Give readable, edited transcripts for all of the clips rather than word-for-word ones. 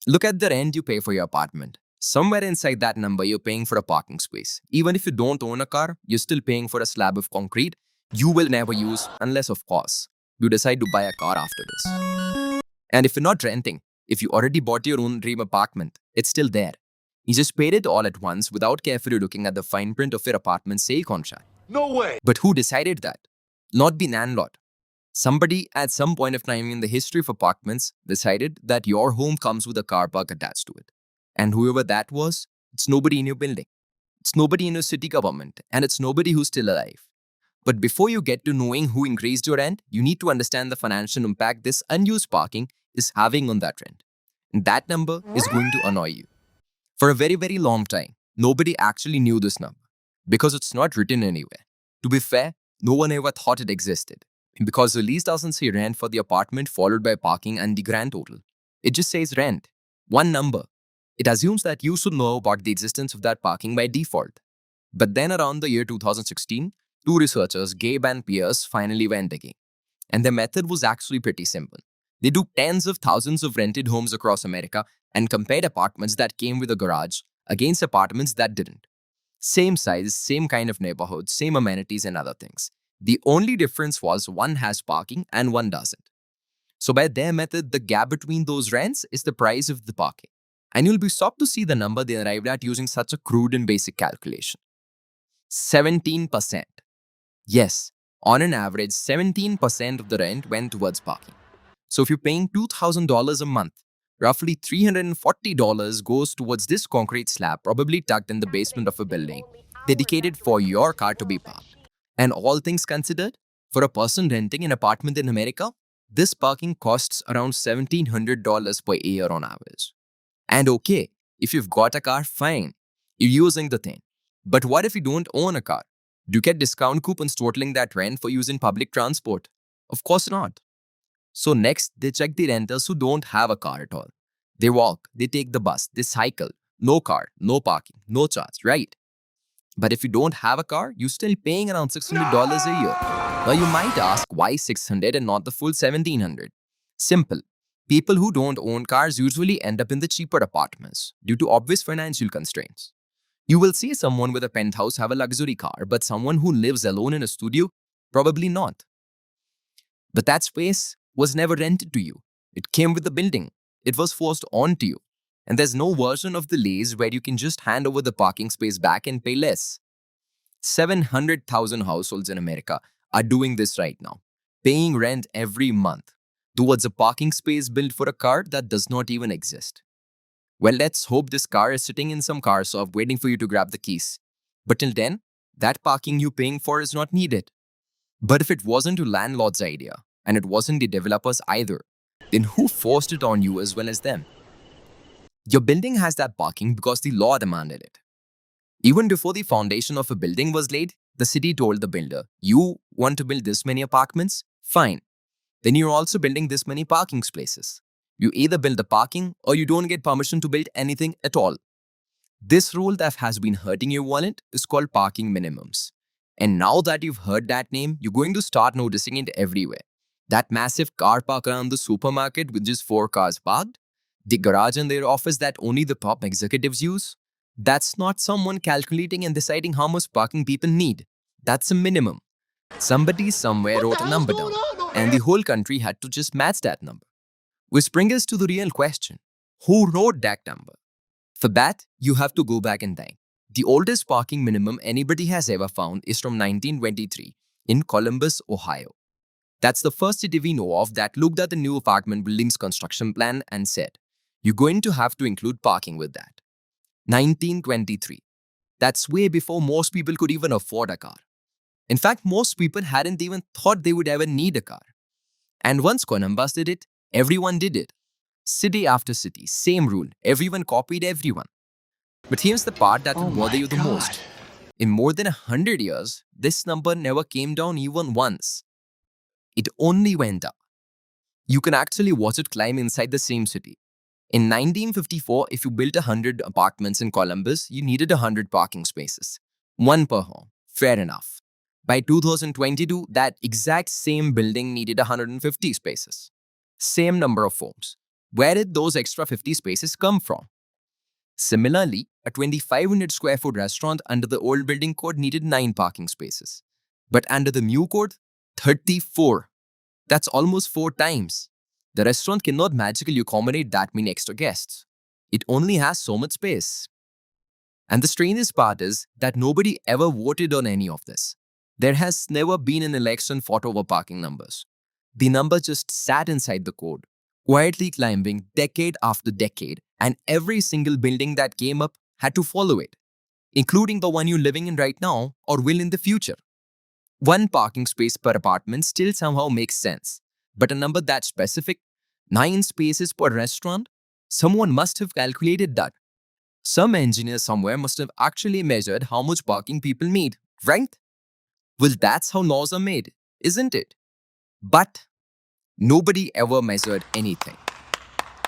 Look at the rent you pay for your apartment. Somewhere inside that number, you're paying for a parking space. Even if you don't own a car, you're still paying for a slab of concrete you will never use unless, of course, you decide to buy a car after this. And if you're not renting, if you already bought your own dream apartment, it's still there. You just paid it all at once without carefully looking at the fine print of your apartment sale contract. No way. But who decided that? Not the landlord. Somebody at some point of time in the history of apartments decided that your home comes with a car park attached to it. And whoever that was, it's nobody in your building. It's nobody in your city government, and it's nobody who's still alive. But before you get to knowing who increased your rent, you need to understand the financial impact this unused parking is having on that rent. And that number is going to annoy you. For a very, very long time, nobody actually knew this number because it's not written anywhere. To be fair, no one ever thought it existed because the lease doesn't say rent for the apartment followed by parking and the grand total. It just says rent, one number. It assumes that you should know about the existence of that parking by default. But then around the year 2016, two researchers, Gabe and Pierce, finally went digging. And their method was actually pretty simple. They took tens of thousands of rented homes across America and compared apartments that came with a garage against apartments that didn't. Same size, same kind of neighborhood, same amenities and other things. The only difference was one has parking and one doesn't. So by their method, the gap between those rents is the price of the parking. And you'll be shocked to see the number they arrived at using such a crude and basic calculation. 17%. Yes, on an average, 17% of the rent went towards parking. So if you're paying $2,000 a month, roughly $340 goes towards this concrete slab probably tucked in the basement of a building, dedicated for your car to be parked. And all things considered, for a person renting an apartment in America, this parking costs around $1,700 per year on average. And okay, if you've got a car, fine, you're using the thing. But what if you don't own a car? Do you get discount coupons totaling that rent for using public transport? Of course not. So next, they check the renters who don't have a car at all. They walk, they take the bus, they cycle. No car, no parking, no charge, right? But if you don't have a car, you're still paying around $600 a year. Now you might ask, why 600 and not the full 1700? Simple. People who don't own cars usually end up in the cheaper apartments due to obvious financial constraints. You will see someone with a penthouse have a luxury car, but someone who lives alone in a studio, probably not. But that space was never rented to you. It came with the building. It was forced onto you. And there's no version of the lease where you can just hand over the parking space back and pay less. 700,000 households in America are doing this right now, paying rent every month towards a parking space built for a car that does not even exist. Well, let's hope this car is sitting in some car shop waiting for you to grab the keys. But till then, that parking you're paying for is not needed. But if it wasn't your landlord's idea, and it wasn't the developers either, then who forced it on you as well as them? Your building has that parking because the law demanded it. Even before the foundation of a building was laid, the city told the builder, you want to build this many apartments? Fine. Then you're also building this many parking spaces. You either build the parking or you don't get permission to build anything at all. This rule that has been hurting your wallet is called parking minimums. And now that you've heard that name, you're going to start noticing it everywhere. That massive car park around the supermarket with just 4 cars parked, the garage in their office that only the top executives use, that's not someone calculating and deciding how much parking people need. That's a minimum. Somebody somewhere wrote a number down, and the whole country had to just match that number. Which brings us to the real question. Who wrote that number? For that, you have to go back in time. The oldest parking minimum anybody has ever found is from 1923 in Columbus, Ohio. That's the first city we know of that looked at the new apartment building's construction plan and said, you're going to have to include parking with that. 1923. That's way before most people could even afford a car. In fact, most people hadn't even thought they would ever need a car. And once Columbus did it, everyone did it. City after city, same rule. Everyone copied everyone. But here's the part that will bother you the most. In more than 100 years, this number never came down even once. It only went up. You can actually watch it climb inside the same city. In 1954, if you built 100 apartments in Columbus, you needed 100 parking spaces. One per home. Fair enough. By 2022, that exact same building needed 150 spaces. Same number of homes. Where did those extra 50 spaces come from? Similarly, a 2,500 square foot restaurant under the old building code needed 9 parking spaces. But under the new code, 34. That's almost 4 times. The restaurant cannot magically accommodate that many extra guests. It only has so much space. And the strangest part is that nobody ever voted on any of this. There has never been an election fought over parking numbers. The number just sat inside the code, quietly climbing decade after decade, and every single building that came up had to follow it, including the one you're living in right now or will in the future. One parking space per apartment still somehow makes sense, but a number that specific, 9 spaces per restaurant, someone must have calculated that. Some engineer somewhere must have actually measured how much parking people need, right? Well, that's how laws are made, isn't it? But nobody ever measured anything.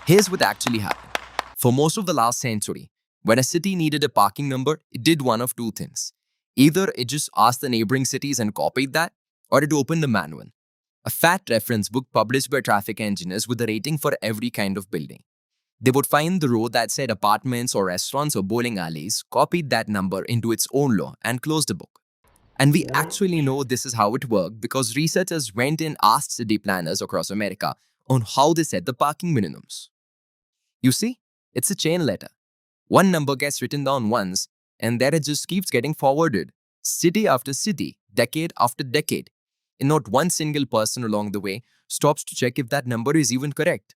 Here's what actually happened. For most of the last century, when a city needed a parking number, it did one of two things. Either it just asked the neighboring cities and copied that, or it opened a manual, a fat reference book published by traffic engineers with a rating for every kind of building. They would find the row that said apartments or restaurants or bowling alleys, copied that number into its own law, and closed the book. And we actually know this is how it worked because researchers went and asked city planners across America on how they set the parking minimums. You see, it's a chain letter. One number gets written down once, and then it just keeps getting forwarded, city after city, decade after decade. And not one single person along the way stops to check if that number is even correct.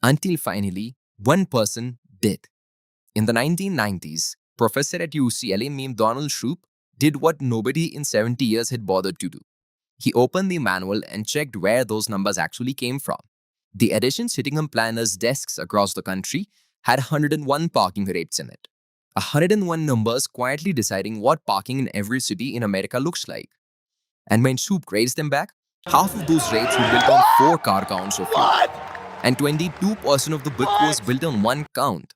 Until finally, one person did. In the 1990s, professor at UCLA named Donald Shoup did what nobody in 70 years had bothered to do. He opened the manual and checked where those numbers actually came from. The edition sitting on planners' desks across the country had 101 parking rates in it. 101 numbers quietly deciding what parking in every city in America looks like. And when Shoup traced them back, half of those rates were built on 4 car counts of fuel. And 22% of the book was built on 1 count.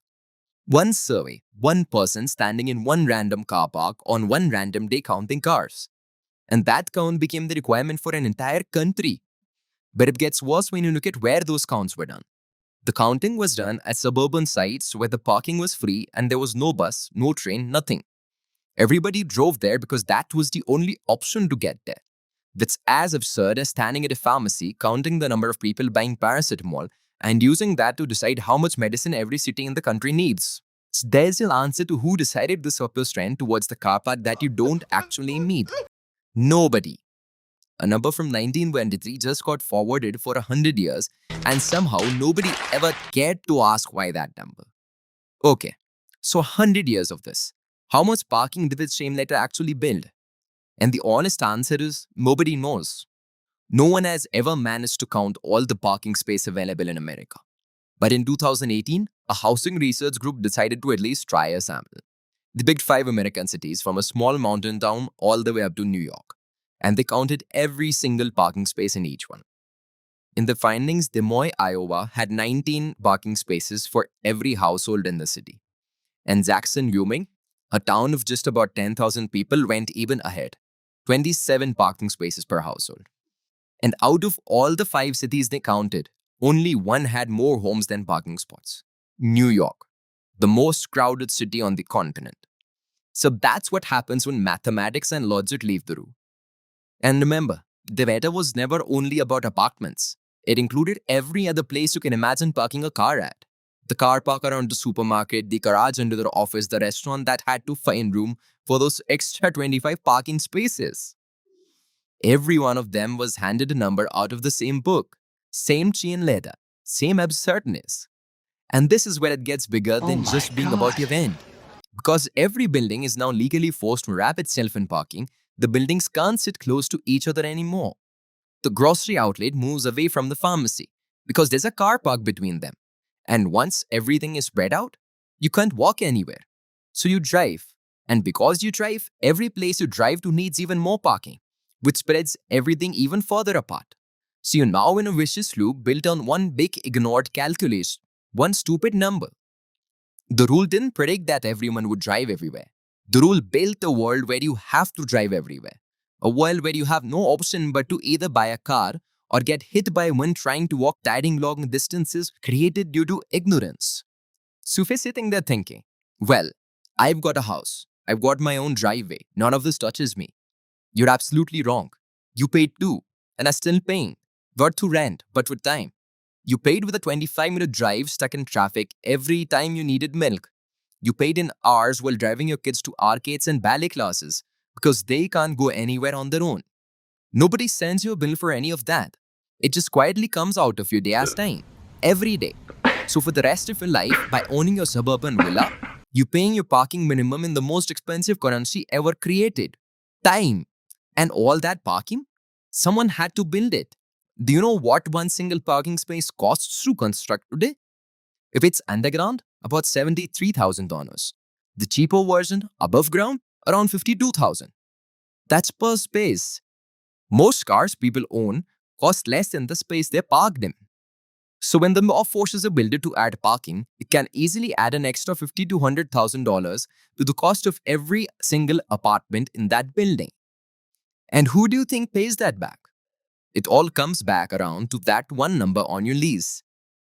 One survey, one person standing in one random car park on one random day counting cars. And that count became the requirement for an entire country. But it gets worse when you look at where those counts were done. The counting was done at suburban sites where the parking was free and there was no bus, no train, nothing. Everybody drove there because that was the only option to get there. That's as absurd as standing at a pharmacy, counting the number of people buying paracetamol, and using that to decide how much medicine every city in the country needs. So there's your answer to who decided the surplus trend towards the car park that you don't actually need. Nobody. A number from 1923 just got forwarded for 100 years, and somehow nobody ever cared to ask why that number. Okay, so 100 years of this. How much parking did this chain letter actually build? And the honest answer is nobody knows. No one has ever managed to count all the parking space available in America. But in 2018, a housing research group decided to at least try a sample. They picked 5 American cities from a small mountain town all the way up to New York, and they counted every single parking space in each one. In the findings, Des Moines, Iowa had 19 parking spaces for every household in the city. And Jackson, Wyoming, a town of just about 10,000 people, went even ahead, 27 parking spaces per household. And out of all the 5 cities they counted, only one had more homes than parking spots. New York, the most crowded city on the continent. So that's what happens when mathematics and logic leave the room. And remember, the data was never only about apartments. It included every other place you can imagine parking a car at. The car park around the supermarket, the garage under the office, the restaurant that had to find room for those extra 25 parking spaces. Every one of them was handed a number out of the same book, same chain letter, same absurdness. And this is where it gets bigger than just being about the event. Because every building is now legally forced to wrap itself in parking, the buildings can't sit close to each other anymore. The grocery outlet moves away from the pharmacy because there's a car park between them. And once everything is spread out, you can't walk anywhere. So you drive. And because you drive, every place you drive to needs even more parking, which spreads everything even further apart. So you're now in a vicious loop built on one big ignored calculation, one stupid number. The rule didn't predict that everyone would drive everywhere. The rule built a world where you have to drive everywhere. A world where you have no option but to either buy a car or get hit by when trying to walk tiring long distances created due to ignorance. So if you're sitting there thinking, well, I've got a house, I've got my own driveway, none of this touches me. You're absolutely wrong. You paid too, and are still paying. Not through rent, but with time. You paid with a 25-minute drive stuck in traffic every time you needed milk. You paid in hours while driving your kids to arcades and ballet classes because they can't go anywhere on their own. Nobody sends you a bill for any of that. It just quietly comes out of your day as time, every day. So for the rest of your life, by owning your suburban villa, you're paying your parking minimum in the most expensive currency ever created, time. And all that parking? Someone had to build it. Do you know what one single parking space costs to construct today? If it's underground, about $73,000. The cheaper version, above ground, around $52,000. That's per space. Most cars people own cost less than the space they parked in. So when the law forces a builder to add parking, it can easily add an extra $50,000 to $100,000 to the cost of every single apartment in that building. And who do you think pays that back? It all comes back around to that one number on your lease.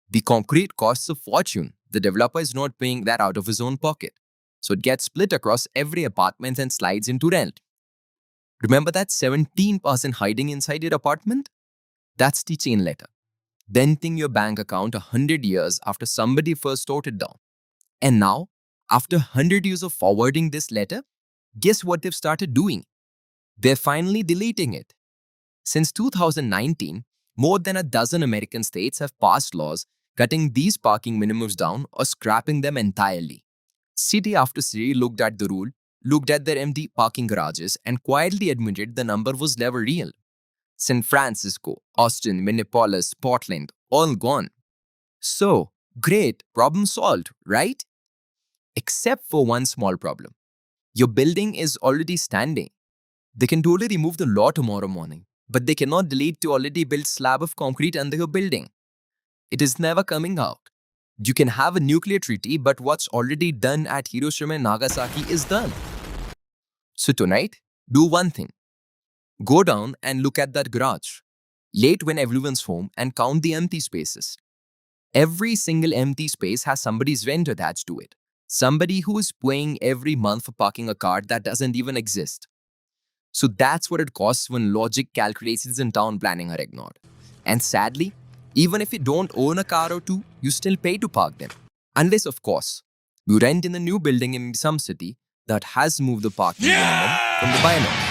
The concrete costs a fortune. The developer is not paying that out of his own pocket. So it gets split across every apartment and slides into rent. Remember that 17% hiding inside your apartment? That's the chain letter, denting your bank account 100 years after somebody first wrote it down. And now, after 100 years of forwarding this letter, guess what they've started doing? They're finally deleting it. Since 2019, more than a dozen American states have passed laws cutting these parking minimums down or scrapping them entirely. City after city looked at the rule, looked at their empty parking garages, and quietly admitted the number was never real. San Francisco, Austin, Minneapolis, Portland, all gone. So, great, problem solved, right? Except for one small problem. Your building is already standing. They can totally remove the law tomorrow morning, but they cannot delete the already built slab of concrete under your building. It is never coming out. You can have a nuclear treaty, but what's already done at Hiroshima and Nagasaki is done. So tonight, do one thing. Go down and look at that garage, late when everyone's home, and count the empty spaces. Every single empty space has somebody's rent attached to it. Somebody who is paying every month for parking a car that doesn't even exist. So that's what it costs when logic, calculations, and town planning are ignored. And sadly, even if you don't own a car or two, you still pay to park them. Unless, of course, you rent in a new building in some city that has moved the parking minimum from the bylaw.